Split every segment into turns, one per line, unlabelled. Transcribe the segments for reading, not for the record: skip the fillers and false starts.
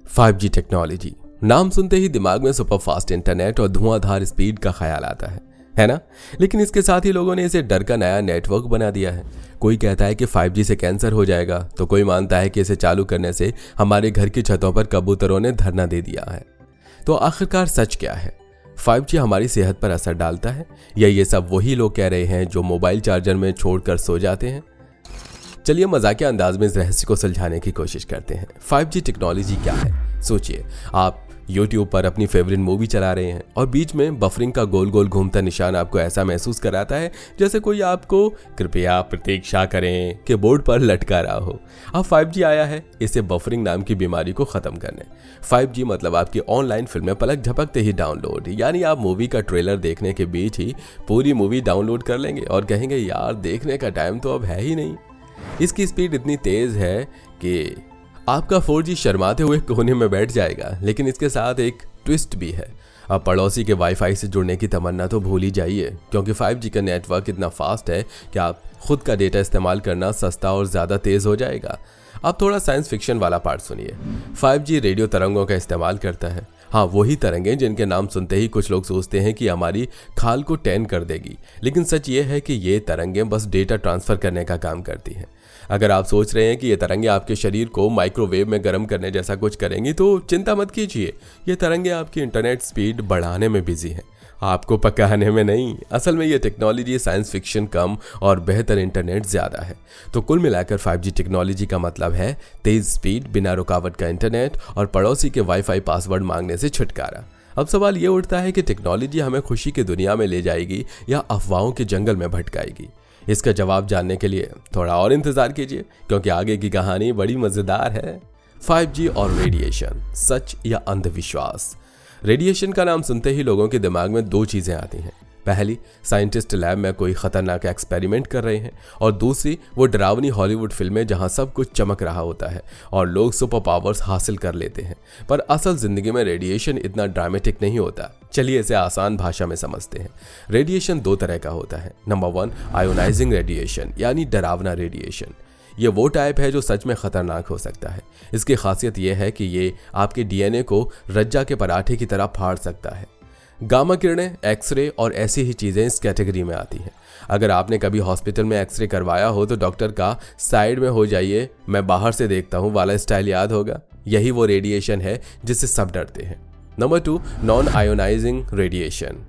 5G technology नाम सुनते ही दिमाग में सुपर फास्ट इंटरनेट और धुआंधार स्पीड का ख्याल आता है ना। लेकिन इसके साथ ही लोगों ने इसे डर का नया नेटवर्क बना दिया है। कोई कहता है कि 5G से कैंसर हो जाएगा, तो कोई मानता है कि इसे चालू करने से हमारे घर की छतों पर कबूतरों ने धरना दे दिया है। तो आखिरकार सच क्या है? 5G हमारी सेहत पर असर डालता है या ये सब वही लोग कह रहे हैं जो मोबाइल चार्जर में छोड़कर सो जाते हैं? चलिए मजाकिया अंदाज में इस रहस्य को सुलझाने की कोशिश करते हैं। 5G टेक्नोलॉजी क्या है? सोचिए, आप YouTube पर अपनी फेवरेट मूवी चला रहे हैं और बीच में बफरिंग का गोल गोल घूमता निशान आपको ऐसा महसूस कराता है जैसे कोई आपको कृपया प्रतीक्षा करें के बोर्ड पर लटका रहा हो। अब 5G आया है इसे बफरिंग नाम की बीमारी को खत्म करने। 5G मतलब आपकी ऑनलाइन फिल्में पलक झपकते ही डाउनलोड, यानी आप मूवी का ट्रेलर देखने के बीच ही पूरी मूवी डाउनलोड कर लेंगे और कहेंगे यार देखने का टाइम तो अब है ही नहीं। इसकी स्पीड इतनी तेज है कि आपका 4G शर्माते हुए कोने में बैठ जाएगा। लेकिन इसके साथ एक ट्विस्ट भी है। अब पड़ोसी के वाईफाई से जुड़ने की तमन्ना तो भूल ही जाइए, क्योंकि 5G का नेटवर्क इतना फास्ट है कि आप खुद का डेटा इस्तेमाल करना सस्ता और ज़्यादा तेज़ हो जाएगा। अब थोड़ा साइंस फिक्शन वाला पार्ट सुनिए। 5G रेडियो तरंगों का इस्तेमाल करता है। हाँ, वही तरंगें जिनके नाम सुनते ही कुछ लोग सोचते हैं कि हमारी खाल को टैन कर देगी। लेकिन सच ये है कि ये तरंगें बस डेटा ट्रांसफ़र करने का काम करती हैं। अगर आप सोच रहे हैं कि ये तरंगें आपके शरीर को माइक्रोवेव में गर्म करने जैसा कुछ करेंगी, तो चिंता मत कीजिए। ये तरंगें आपकी इंटरनेट स्पीड बढ़ाने में बिजी हैं, आपको पकाने में नहीं। असल में ये टेक्नोलॉजी साइंस फिक्शन कम और बेहतर इंटरनेट ज़्यादा है। तो कुल मिलाकर 5G टेक्नोलॉजी का मतलब है तेज़ स्पीड, बिना रुकावट का इंटरनेट और पड़ोसी के वाईफाई पासवर्ड मांगने से छुटकारा। अब सवाल ये उठता है कि टेक्नोलॉजी हमें खुशी की दुनिया में ले जाएगी या अफवाहों के जंगल में भटकाएगी? इसका जवाब जानने के लिए थोड़ा और इंतजार कीजिए, क्योंकि आगे की कहानी बड़ी मज़ेदार है। 5G और रेडिएशन, सच या अंधविश्वास? रेडिएशन का नाम सुनते ही लोगों के दिमाग में दो चीज़ें आती हैं। पहली, साइंटिस्ट लैब में कोई खतरनाक एक्सपेरिमेंट कर रहे हैं, और दूसरी वो डरावनी हॉलीवुड फिल्में जहां सब कुछ चमक रहा होता है और लोग सुपर पावर्स हासिल कर लेते हैं। पर असल जिंदगी में रेडिएशन इतना ड्रामेटिक नहीं होता। चलिए इसे आसान भाषा में समझते हैं। रेडिएशन दो तरह का होता है। नंबर 1, आयोनाइजिंग रेडिएशन, यानी डरावना रेडिएशन। ये वो टाइप है जो सच में खतरनाक हो सकता है। इसकी खासियत यह है कि ये आपके DNA को रज्जा के पराठे की तरह फाड़ सकता है। गामा किरणें, एक्सरे और ऐसी ही चीज़ें इस कैटेगरी में आती हैं। अगर आपने कभी हॉस्पिटल में एक्सरे करवाया हो तो डॉक्टर का साइड में हो जाइए, मैं बाहर से देखता हूँ वाला स्टाइल याद होगा। यही वो रेडिएशन है जिससे सब डरते हैं। नंबर 2, नॉन आयोनाइजिंग रेडिएशन,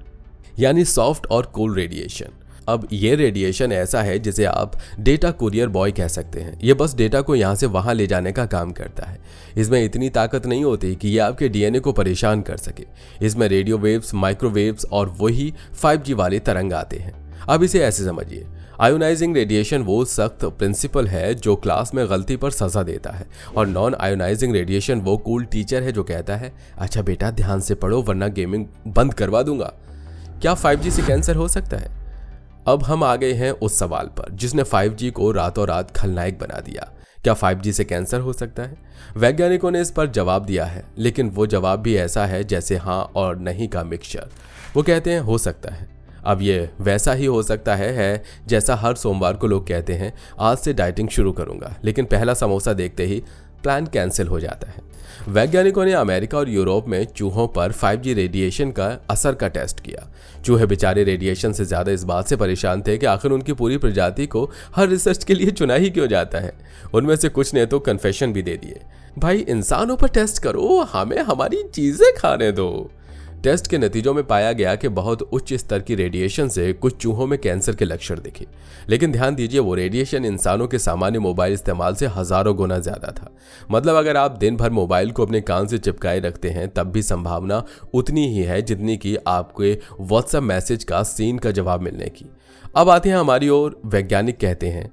यानी सॉफ्ट और कूल रेडिएशन। अब ये रेडिएशन ऐसा है जिसे आप डेटा कुरियर बॉय कह सकते हैं। ये बस डेटा को यहाँ से वहाँ ले जाने का काम करता है। इसमें इतनी ताकत नहीं होती कि ये आपके DNA को परेशान कर सके। इसमें रेडियो वेव्स, माइक्रोवेव्स और वही 5G वाले तरंग आते हैं। अब इसे ऐसे समझिए, आयोनाइजिंग रेडिएशन वो सख्त प्रिंसिपल है जो क्लास में गलती पर सजा देता है, और नॉन आयोनाइजिंग रेडिएशन वो कूल टीचर है जो कहता है अच्छा बेटा ध्यान से पढ़ो वरना गेमिंग बंद करवा दूंगा। क्या 5G से कैंसर हो सकता है? अब हम आ गए हैं उस सवाल पर जिसने 5G को रातों रात खलनायक बना दिया। क्या 5G से कैंसर हो सकता है? वैज्ञानिकों ने इस पर जवाब दिया है, लेकिन वो जवाब भी ऐसा है जैसे हाँ और नहीं का मिक्सचर। वो कहते हैं हो सकता है। अब ये वैसा ही हो सकता है जैसा हर सोमवार को लोग कहते हैं आज से डाइटिंग शुरू करूंगा, लेकिन पहला समोसा देखते ही प्लान कैंसिल हो जाता है। वैज्ञानिकों ने अमेरिका और यूरोप में चूहों पर 5G रेडिएशन का असर का टेस्ट किया। चूहे बेचारे रेडिएशन से ज़्यादा इस बात से परेशान थे कि आखिर उनकी पूरी प्रजाति को हर रिसर्च के लिए चुना ही क्यों जाता है। उनमें से कुछ ने तो कन्फेशन भी दे दिए, भाई इंसानों पर टेस्ट करो, हमें हमारी चीज़ें खाने दो। टेस्ट के नतीजों में पाया गया कि बहुत उच्च स्तर की रेडिएशन से कुछ चूहों में कैंसर के लक्षण दिखे। लेकिन ध्यान दीजिए, वो रेडिएशन इंसानों के सामान्य मोबाइल इस्तेमाल से हजारों गुना ज़्यादा था। मतलब अगर आप दिन भर मोबाइल को अपने कान से चिपकाए रखते हैं तब भी संभावना उतनी ही है जितनी कि आपके व्हाट्सएप मैसेज का सीन का जवाब मिलने की। अब आते हैं हमारी ओर। वैज्ञानिक कहते हैं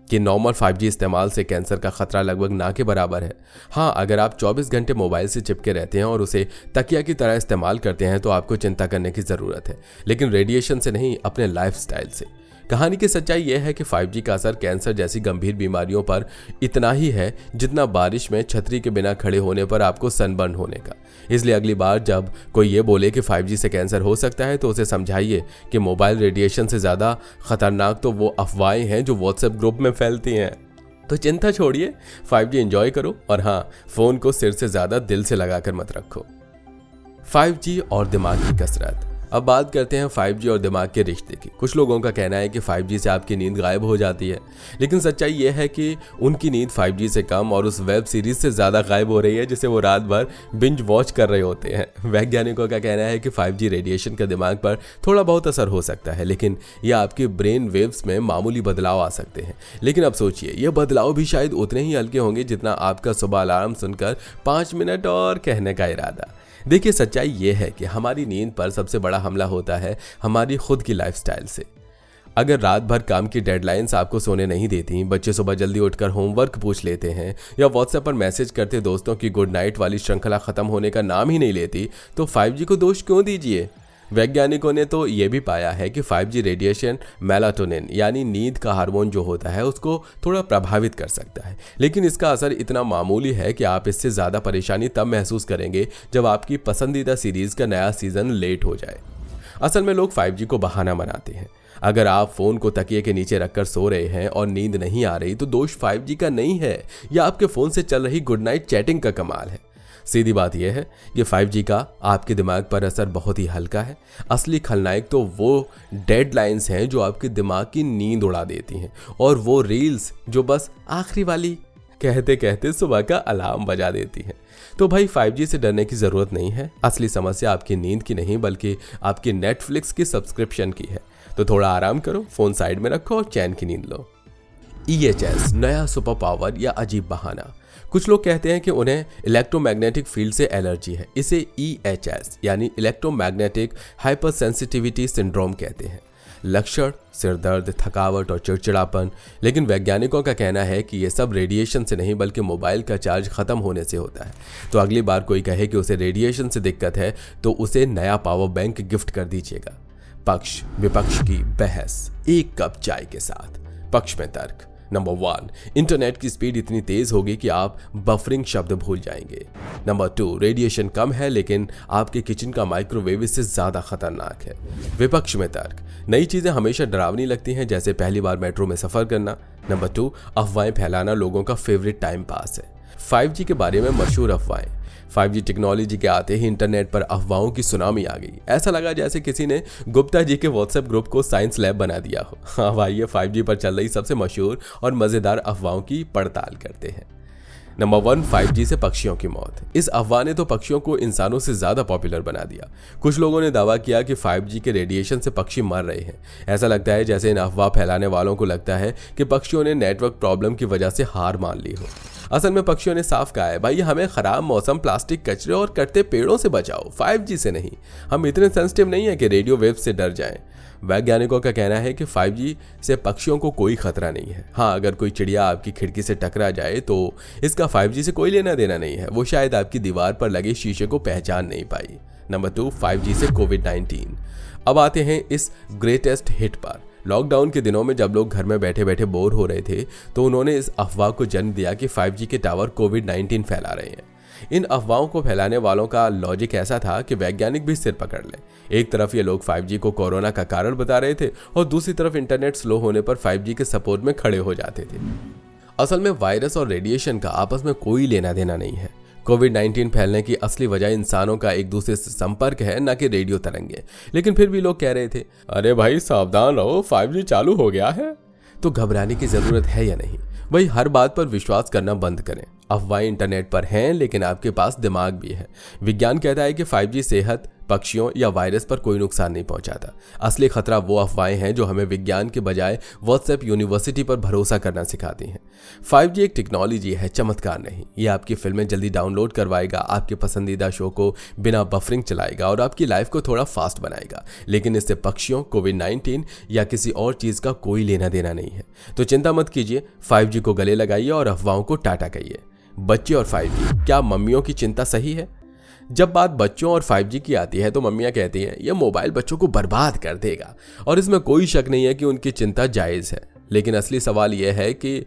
कि नॉर्मल 5G इस्तेमाल से कैंसर का खतरा लगभग ना के बराबर है। हाँ, अगर आप 24 घंटे मोबाइल से चिपके रहते हैं और उसे तकिया की तरह इस्तेमाल करते हैं तो आपको चिंता करने की ज़रूरत है, लेकिन रेडिएशन से नहीं, अपने लाइफस्टाइल से। कहानी की सच्चाई यह है कि 5G का असर कैंसर जैसी गंभीर बीमारियों पर इतना ही है जितना बारिश में छतरी के बिना खड़े होने पर आपको सनबर्न होने का। इसलिए अगली बार जब कोई ये बोले कि 5G से कैंसर हो सकता है तो उसे समझाइए कि मोबाइल रेडिएशन से ज़्यादा खतरनाक तो वो अफवाहें हैं जो व्हाट्सएप ग्रुप में फैलती हैं। तो चिंता छोड़िए, 5G एंजॉय करो और हाँ, फोन को सिर से ज्यादा दिल से लगाकर मत रखो। 5G और दिमाग की कसरत। अब बात करते हैं 5G और दिमाग के रिश्ते की। कुछ लोगों का कहना है कि 5G से आपकी नींद गायब हो जाती है, लेकिन सच्चाई यह है कि उनकी नींद 5G से कम और उस वेब सीरीज से ज़्यादा गायब हो रही है जिसे वो रात भर बिंज वॉच कर रहे होते हैं। वैज्ञानिकों का कहना है कि 5G रेडिएशन का दिमाग पर थोड़ा बहुत असर हो सकता है, लेकिन यह आपके ब्रेन वेव्स में मामूली बदलाव आ सकते हैं। लेकिन अब सोचिए, यह बदलाव भी शायद उतने ही हल्के होंगे जितना आपका सुबह अलार्म सुनकर 5 मिनट और कहने का इरादा। देखिए, सच्चाई ये है कि हमारी नींद पर सबसे बड़ा हमला होता है हमारी खुद की लाइफस्टाइल से। अगर रात भर काम की डेडलाइंस आपको सोने नहीं देती, बच्चे सुबह जल्दी उठकर होमवर्क पूछ लेते हैं या व्हाट्सएप पर मैसेज करते दोस्तों की गुड नाइट वाली श्रृंखला खत्म होने का नाम ही नहीं लेती, तो 5G को दोष क्यों दीजिए। वैज्ञानिकों ने तो ये भी पाया है कि 5G रेडिएशन मेलाटोनिन यानी नींद का हार्मोन जो होता है उसको थोड़ा प्रभावित कर सकता है, लेकिन इसका असर इतना मामूली है कि आप इससे ज़्यादा परेशानी तब महसूस करेंगे जब आपकी पसंदीदा सीरीज़ का नया सीज़न लेट हो जाए। असल में लोग 5G को बहाना बनाते हैं। अगर आप फ़ोन को तकिए के नीचे रखकर सो रहे हैं और नींद नहीं आ रही, तो दोष 5G का नहीं है या आपके फ़ोन से चल रही गुड नाइट चैटिंग का कमाल है। सीधी बात यह है कि 5G का आपके दिमाग पर असर बहुत ही हल्का है। असली खलनायक तो वो डेडलाइंस हैं जो आपके दिमाग की नींद उड़ा देती हैं, और वो रील्स जो बस आखिरी वाली कहते कहते सुबह का अलार्म बजा देती हैं। तो भाई, 5G से डरने की ज़रूरत नहीं है। असली समस्या आपकी नींद की नहीं बल्कि आपकी नेटफ्लिक्स की सब्सक्रिप्शन की है। तो थोड़ा आराम करो, फ़ोन साइड में रखो और चैन की नींद लो। EHS नया सुपर पावर या अजीब बहाना। कुछ लोग कहते हैं कि उन्हें इलेक्ट्रोमैग्नेटिक फील्ड से एलर्जी है। इसे EHS यानी इलेक्ट्रोमैग्नेटिक हाइपरसेंसिटिविटी सिंड्रोम कहते हैं। लक्षण सिर दर्द, थकावट और चिड़चिड़ापन। लेकिन वैज्ञानिकों का कहना है कि यह सब रेडिएशन से नहीं बल्कि मोबाइल का चार्ज खत्म होने से होता है। तो अगली बार कोई कहे कि उसे रेडिएशन से दिक्कत है तो उसे नया पावर बैंक गिफ्ट कर दीजिएगा। पक्ष विपक्ष की बहस एक कप चाय के साथ। पक्ष में तर्क। नंबर 1, इंटरनेट की स्पीड इतनी तेज होगी कि आप बफरिंग शब्द भूल जाएंगे। नंबर 2, रेडिएशन कम है लेकिन आपके किचन का माइक्रोवेव इससे ज्यादा खतरनाक है। विपक्ष में तर्क। नई चीजें हमेशा डरावनी लगती हैं, जैसे पहली बार मेट्रो में सफर करना। नंबर 2, अफवाहें फैलाना लोगों का फेवरेट टाइम पास है। 5G के बारे में मशहूर अफवाहें। 5G टेक्नोलॉजी के आते ही इंटरनेट पर अफवाहों की सुनामी आ गई। ऐसा लगा जैसे किसी ने गुप्ता जी के व्हाट्सएप ग्रुप को साइंस लैब बना दिया हो। हाँ भाई, ये 5G पर चल रही सबसे मशहूर और मज़ेदार अफवाहों की पड़ताल करते हैं। नंबर 1, 5G से पक्षियों की मौत। इस अफवाह ने तो पक्षियों को इंसानों से ज़्यादा पॉपुलर बना दिया। कुछ लोगों ने दावा किया कि 5G के रेडिएशन से पक्षी मर रहे हैं। ऐसा लगता है जैसे इन अफवाह फैलाने वालों को लगता है कि पक्षियों ने नेटवर्क प्रॉब्लम की वजह से हार मान ली हो। असल में पक्षियों ने साफ कहा है, भाई हमें खराब मौसम, प्लास्टिक कचरे और कटते पेड़ों से बचाओ, 5G से नहीं। हम इतने सेंसिटिव नहीं है कि रेडियो वेव से डर जाएं। वैज्ञानिकों का कहना है कि 5G से पक्षियों को कोई खतरा नहीं है। हाँ, अगर कोई चिड़िया आपकी खिड़की से टकरा जाए तो इसका 5G से कोई लेना देना नहीं है। वो शायद आपकी दीवार पर लगे शीशे को पहचान नहीं पाई। नंबर 2, 5G से कोविड-19। अब आते हैं इस ग्रेटेस्ट हिट पर। लॉकडाउन के दिनों में जब लोग घर में बैठे बैठे बोर हो रहे थे तो उन्होंने इस अफवाह को जन्म दिया कि 5G के टावर कोविड-19 फैला रहे हैं। इन अफवाहों को फैलाने वालों का लॉजिक ऐसा था कि वैज्ञानिक भी सिर पकड़ लें। एक तरफ ये लोग 5G को कोरोना का कारण बता रहे थे और दूसरी तरफ इंटरनेट स्लो होने पर 5G के सपोर्ट में खड़े हो जाते थे। असल में वायरस और रेडिएशन का आपस में कोई लेना देना नहीं है। कोविड-19 फैलने की असली वजह इंसानों का एक दूसरे से संपर्क है, न कि रेडियो तरंगे। लेकिन फिर भी लोग कह रहे थे, अरे भाई सावधान रहो, 5G चालू हो गया है। तो घबराने की जरूरत है या नहीं? भाई, हर बात पर विश्वास करना बंद करें। अफवाहें इंटरनेट पर हैं लेकिन आपके पास दिमाग भी है। विज्ञान कहता है कि 5G सेहत, पक्षियों या वायरस पर कोई नुकसान नहीं पहुंचाता। असली खतरा वो अफवाहें हैं जो हमें विज्ञान के बजाय व्हाट्सएप यूनिवर्सिटी पर भरोसा करना सिखाती हैं। 5G एक टेक्नोलॉजी है, चमत्कार नहीं। ये आपकी फिल्में जल्दी डाउनलोड करवाएगा, आपके पसंदीदा शो को बिना बफरिंग चलाएगा और आपकी लाइफ को थोड़ा फास्ट बनाएगा। लेकिन इससे पक्षियों, कोविड-19 या किसी और चीज़ का कोई लेना देना नहीं है। तो चिंता मत कीजिए, 5G को गले लगाइए और अफवाहों को टाटा कहिए। बच्चे और 5G, क्या मम्मियों की चिंता सही है? जब बात बच्चों और 5G की आती है तो मम्मियां कहती हैं ये मोबाइल बच्चों को बर्बाद कर देगा, और इसमें कोई शक नहीं है कि उनकी चिंता जायज़ है। लेकिन असली सवाल यह है कि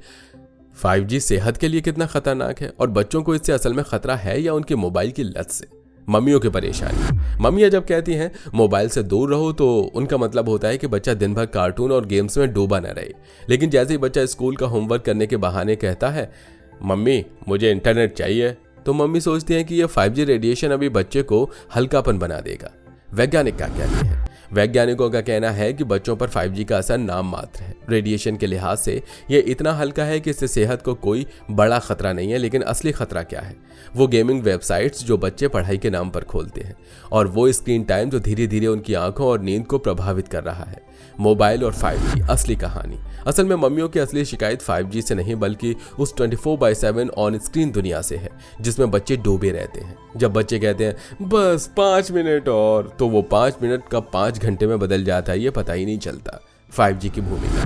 5G सेहत के लिए कितना खतरनाक है और बच्चों को इससे असल में खतरा है या उनके मोबाइल की लत से। मम्मियों की परेशानी। मम्मियाँ जब कहती हैं मोबाइल से दूर रहो तो उनका मतलब होता है कि बच्चा दिन भर कार्टून और गेम्स में डूबा न रहे। लेकिन जैसे ही बच्चा स्कूल का होमवर्क करने के बहाने कहता है मम्मी मुझे इंटरनेट चाहिए, तो मम्मी सोचती हैं कि यह 5G रेडिएशन अभी बच्चे को हल्कापन बना देगा। वैज्ञानिक क्या कहते हैं? वैज्ञानिकों का कहना है कि बच्चों पर 5G का असर नाम मात्र है। रेडिएशन के लिहाज से ये इतना हल्का है कि इससे सेहत को कोई बड़ा खतरा नहीं है। लेकिन असली खतरा क्या है? वो गेमिंग वेबसाइट्स जो बच्चे पढ़ाई के नाम पर खोलते हैं, और वो स्क्रीन टाइम जो धीरे धीरे उनकी आंखों और नींद को प्रभावित कर रहा है। मोबाइल और 5G असली कहानी। असल में मम्मियों की असली शिकायत 5G से नहीं बल्कि उस 24/7 ऑन स्क्रीन दुनिया से है जिसमें बच्चे डूबे रहते हैं। जब बच्चे कहते हैं बस 5 मिनट और, तो वो 5 मिनट कब 5 घंटे में बदल जाता है ये पता ही नहीं चलता। 5G की भूमिका।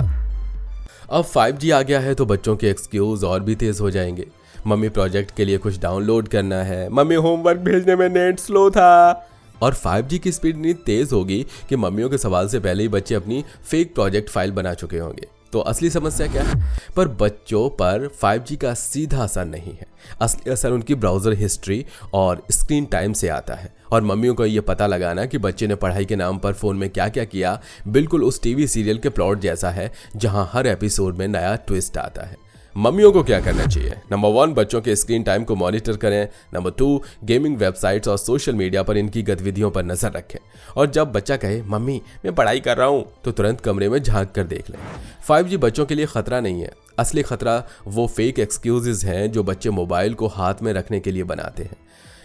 अब 5G आ गया है तो बच्चों के एक्सक्यूज और भी तेज हो जाएंगे। मम्मी प्रोजेक्ट के लिए कुछ डाउनलोड करना है, मम्मी होमवर्क भेजने में नेट स्लो था। और 5G की स्पीड इतनी तेज होगी कि मम्मियों के सवाल से पहले ही बच्चे अपनी फेक प्रोजेक्ट फाइल बना चुके होंगे। तो असली समस्या क्या है? पर बच्चों पर 5G का सीधा असर नहीं है। असली असर उनकी ब्राउजर हिस्ट्री और स्क्रीन टाइम से आता है। और मम्मियों को ये पता लगाना कि बच्चे ने पढ़ाई के नाम पर फोन में क्या क्या किया बिल्कुल उस टीवी सीरियल के प्लॉट जैसा है जहां हर एपिसोड में नया ट्विस्ट आता है। मम्मियों को क्या करना चाहिए? नंबर 1, बच्चों के स्क्रीन टाइम को मॉनिटर करें। नंबर 2, गेमिंग वेबसाइट्स और सोशल मीडिया पर इनकी गतिविधियों पर नजर रखें। और जब बच्चा कहे मम्मी मैं पढ़ाई कर रहा हूं, तो तुरंत कमरे में झांक कर देख लें। 5G बच्चों के लिए खतरा नहीं है। असली खतरा वो फेक एक्सक्यूजेज हैं जो बच्चे मोबाइल को हाथ में रखने के लिए बनाते हैं।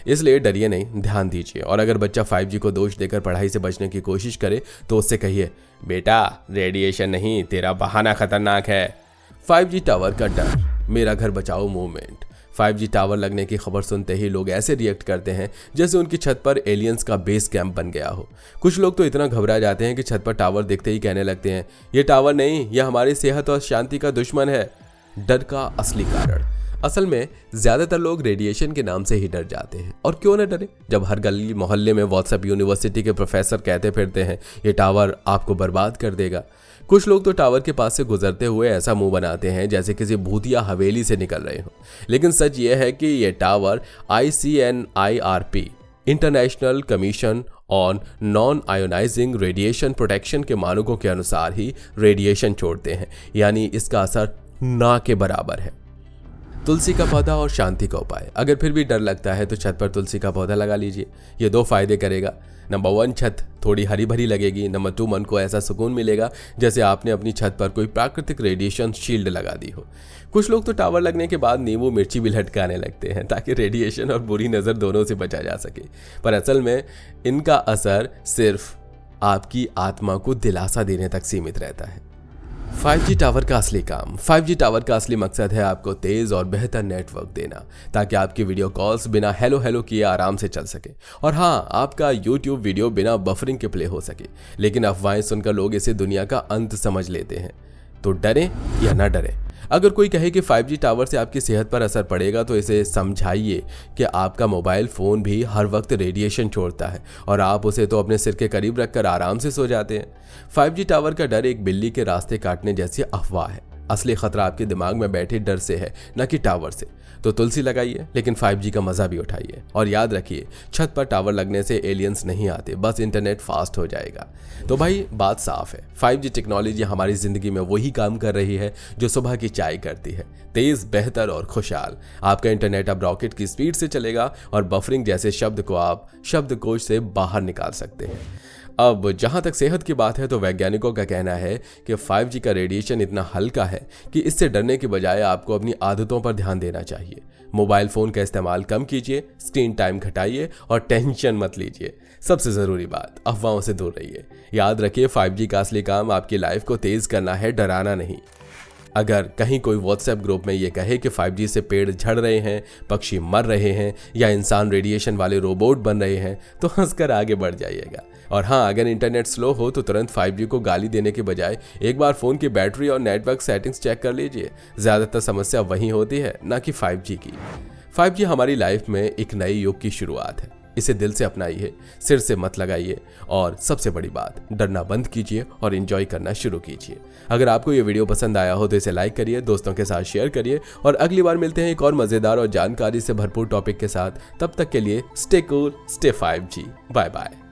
इसलिए डरिए नहीं, ध्यान दीजिए। और अगर बच्चा 5G को दोष देकर पढ़ाई से बचने की कोशिश करे तो उससे कहिए बेटा रेडिएशन नहीं, तेरा बहाना खतरनाक है। 5G टावर का डर, मेरा घर बचाओ मूवमेंट। 5G टावर लगने की खबर सुनते ही लोग ऐसे रिएक्ट करते हैं जैसे उनकी छत पर एलियंस का बेस कैंप बन गया हो। कुछ लोग तो इतना घबरा जाते हैं कि छत पर टावर दिखते ही कहने लगते हैं ये टावर नहीं, यह हमारी सेहत और शांति का दुश्मन है। डर का असली कारण। असल में ज्यादातर लोग रेडिएशन के नाम से ही डर जाते हैं। और क्यों न डरे, जब हर गली मोहल्ले में व्हाट्सएप यूनिवर्सिटी के प्रोफेसर कहते फिरते हैं ये टावर आपको बर्बाद कर देगा। कुछ लोग तो टावर के पास से गुजरते हुए ऐसा मुंह बनाते हैं जैसे किसी भूतिया हवेली से निकल रहे हो। लेकिन सच ये है कि ये tower ICNIRP international commission on non ionizing radiation protection के मानकों के अनुसार ही रेडिएशन छोड़ते हैं, यानी इसका असर ना के बराबर है। तुलसी का पौधा और शांति का उपाय। अगर फिर भी डर लगता है तो छत पर तुलसी का पौधा लगा लीजिए। ये 2 फायदे करेगा। नंबर 1, छत थोड़ी हरी भरी लगेगी। नंबर 2, मन को ऐसा सुकून मिलेगा जैसे आपने अपनी छत पर कोई प्राकृतिक रेडिएशन शील्ड लगा दी हो। कुछ लोग तो टावर लगने के बाद नींबू मिर्ची भी लटकाने लगते हैं ताकि रेडिएशन और बुरी नज़र दोनों से बचा जा सके। पर असल में इनका असर सिर्फ आपकी आत्मा को दिलासा देने तक सीमित रहता है। 5G टावर का असली काम। 5G टावर का असली मकसद है आपको तेज और बेहतर नेटवर्क देना ताकि आपकी वीडियो कॉल्स बिना हेलो हेलो किए आराम से चल सके। और हाँ, आपका YouTube वीडियो बिना बफरिंग के प्ले हो सके। लेकिन अफवाहें सुनकर लोग इसे दुनिया का अंत समझ लेते हैं। तो डरें या ना डरें। अगर कोई कहे कि 5G टावर से आपकी सेहत पर असर पड़ेगा तो इसे समझाइए कि आपका मोबाइल फ़ोन भी हर वक्त रेडिएशन छोड़ता है और आप उसे तो अपने सिर के करीब रखकर आराम से सो जाते हैं। 5G टावर का डर एक बिल्ली के रास्ते काटने जैसी अफवाह है। असली खतरा आपके दिमाग में बैठे डर से है, न कि टावर से। तो तुलसी लगाइए लेकिन 5G का मजा भी उठाइए। और याद रखिए, छत पर टावर लगने से एलियंस नहीं आते, बस इंटरनेट फास्ट हो जाएगा। तो भाई बात साफ है, 5G टेक्नोलॉजी हमारी जिंदगी में वही काम कर रही है जो सुबह की चाय करती है, तेज, बेहतर और खुशहाल। आपका इंटरनेट अब रॉकेट की स्पीड से चलेगा और बफरिंग जैसे शब्द को आप शब्दकोश से बाहर निकाल सकते हैं। अब जहां तक सेहत की बात है तो वैज्ञानिकों का कहना है कि 5G का रेडिएशन इतना हल्का है कि इससे डरने के बजाय आपको अपनी आदतों पर ध्यान देना चाहिए। मोबाइल फोन का इस्तेमाल कम कीजिए, स्क्रीन टाइम घटाइए और टेंशन मत लीजिए। सबसे जरूरी बात, अफवाहों से दूर रहिए। याद रखिए, 5G का असली काम आपकी लाइफ को तेज करना है, डराना नहीं। अगर कहीं कोई व्हाट्सएप ग्रुप में ये कहे कि 5G से पेड़ झड़ रहे हैं, पक्षी मर रहे हैं या इंसान रेडिएशन वाले रोबोट बन रहे हैं तो हंसकर आगे बढ़ जाइएगा। और हाँ, अगर इंटरनेट स्लो हो तो तुरंत 5G को गाली देने के बजाय एक बार फ़ोन की बैटरी और नेटवर्क सेटिंग्स चेक कर लीजिए। ज़्यादातर समस्या वहीं होती है, ना कि 5G की। 5G हमारी लाइफ में एक नए युग की शुरुआत है। इसे दिल से अपनाइए, सिर से मत लगाइए और सबसे बड़ी बात, डरना बंद कीजिए और एंजॉय करना शुरू कीजिए। अगर आपको ये वीडियो पसंद आया हो तो इसे लाइक करिए, दोस्तों के साथ शेयर करिए और अगली बार मिलते हैं एक और मजेदार और जानकारी से भरपूर टॉपिक के साथ। तब तक के लिए stay cool, stay 5G। Bye bye.